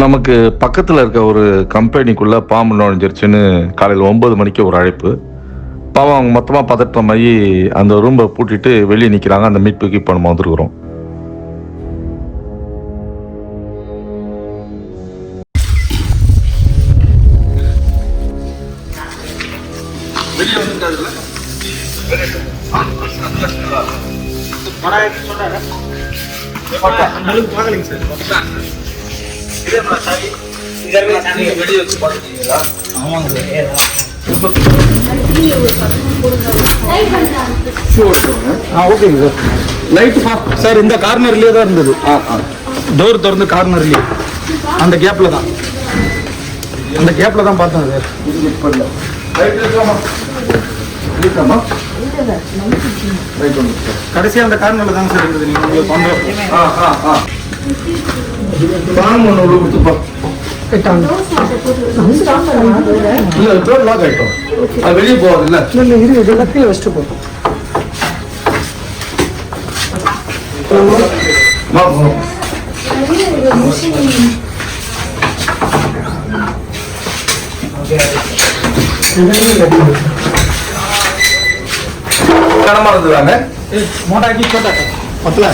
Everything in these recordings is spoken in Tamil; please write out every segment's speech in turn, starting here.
நமக்கு பக்கத்தில் இருக்க ஒரு கம்பெனிக்குள்ளே பாம்பு நுழைஞ்சிருச்சுன்னு காலையில் 9 மணிக்கு ஒரு அழைப்பு. பாவம் அவங்க மொத்தமாக பதற்றமாகி அந்த ரூமை பூட்டிட்டு வெளியே நிற்கிறாங்க. அந்த மீட்புக்கு இப்போ நம்ம வந்துருக்குறோம். சார் இந்த கார்னர்லயே தான் இருந்தது. டோர் திறந்து கார்னர்லயே அந்த கேப்ல தான் பார்த்தேன் சார். கடைசியா அந்த கார்னர்ல தான் சார் இருந்தது. நீங்க உங்களுக்கு வெளியே போகுது வச்சுட்டு போட்டோம். கனமா இருந்துறாங்க. மோட்டாக்கி छोटा पतला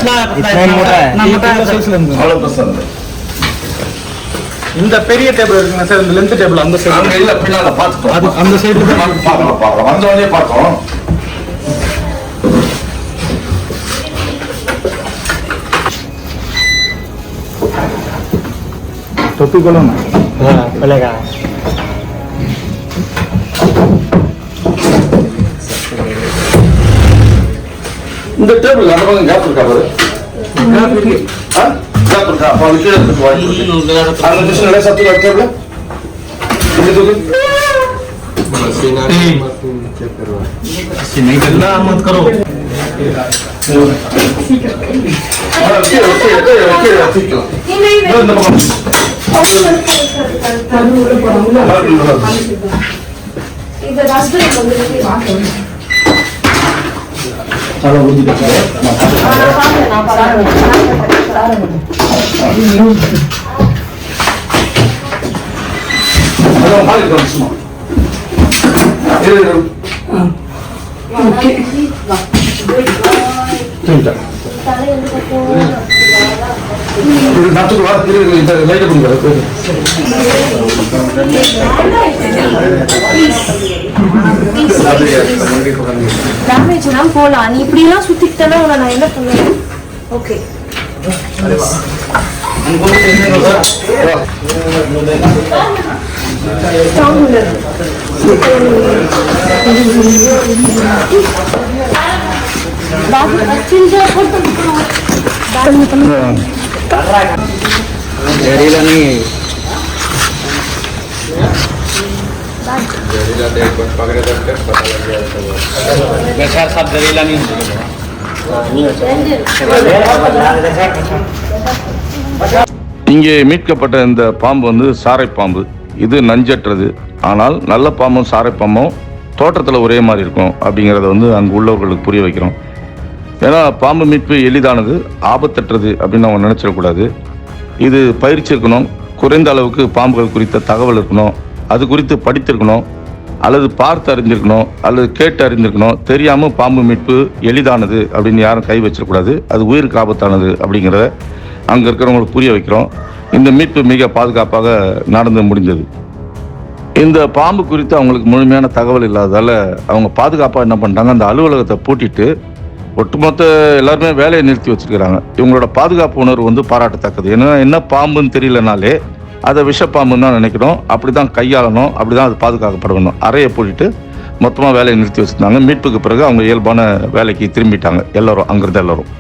இந்த பெரிய டேபிள் இருக்குங்க சார். இந்த லென்த் டேபிள் அந்த சைடு அங்க இல்ல, பின்னால பாத்துட்டோம். அது அந்த சைடு பார்க்கலாம் வந்தவனே பார்த்தோம். टोपी खोलो ना। चलेगा। இந்த டேபிள் அந்த பக்கம் கேப் இருக்கா பாரு. கேப் இருக்கு. கேப் இருக்கா? அப்ப அது கீழே இருக்கு. அந்த டிஷன் சத்து டேபிள் இது தூக்கு. नहीं करना मत करो. போலாம். நீ இப்படி எல்லாம் சுத்திட்டா நான் என்ன பண்ணுவேன்? ஓகே जहरीला नहीं है। सब जहरीला नहीं இங்கே மீட்கப்பட்ட இந்த பாம்பு வந்து சாரை பாம்பு. இது நஞ்சற்றது. ஆனால் நல்ல பாம்பும் சாரை பாம்பும் தோட்டத்தில் ஒரே மாதிரி இருக்கும் அப்படிங்கிறத வந்து அங்கே உள்ளவர்களுக்கு புரிய வைக்கிறோம். ஏன்னா பாம்பு மீட்பு எளிதானது, ஆபத்தற்றது அப்படின்னு அவங்க நினச்சிடக்கூடாது. இது பயிற்சி இருக்கணும், குறைந்த அளவுக்கு பாம்புகள் குறித்த தகவல் இருக்கணும், அது குறித்து படித்திருக்கணும், அல்லது பார்த்து அறிஞ்சிருக்கணும், அல்லது கேட்டு அறிந்திருக்கணும். தெரியாமல் பாம்பு மீட்பு எளிதானது அப்படின்னு யாரும் கை வச்சிடக்கூடாது. அது உயிருக்கு ஆபத்தானது அப்படிங்கிறத அங்கே இருக்கிறவங்களுக்கு புரிய வைக்கிறோம். இந்த மீட்பு மிக பாதுகாப்பாக நடந்து முடிஞ்சது. இந்த பாம்பு குறித்து அவங்களுக்கு முழுமையான தகவல் இல்லாததால் அவங்க பாதுகாப்பாக என்ன பண்ணிட்டாங்க, அந்த அலுவலகத்தை பூட்டிட்டு ஒட்டுமொத்த எல்லாருமே வேலையை நிறுத்தி வச்சிருக்கிறாங்க. இவங்களோட பாதுகாப்பு உணர்வு வந்து பாராட்டத்தக்கது. ஏன்னா என்ன பாம்புன்னு தெரியலனாலே அதை விஷப்பாம்புன்னு தான் நினைக்கணும். அப்படி தான் கையாளணும், அப்படி தான் அது பாதுகாக்கப்படணும். அறையை பூட்டிட்டு மொத்தமாக வேலையை நிறுத்தி வச்சுருந்தாங்க. மீட்புக்கு பிறகு அவங்க இயல்பான வேலைக்கு திரும்பிட்டாங்க எல்லாரும், அங்கிருந்த எல்லாரும்.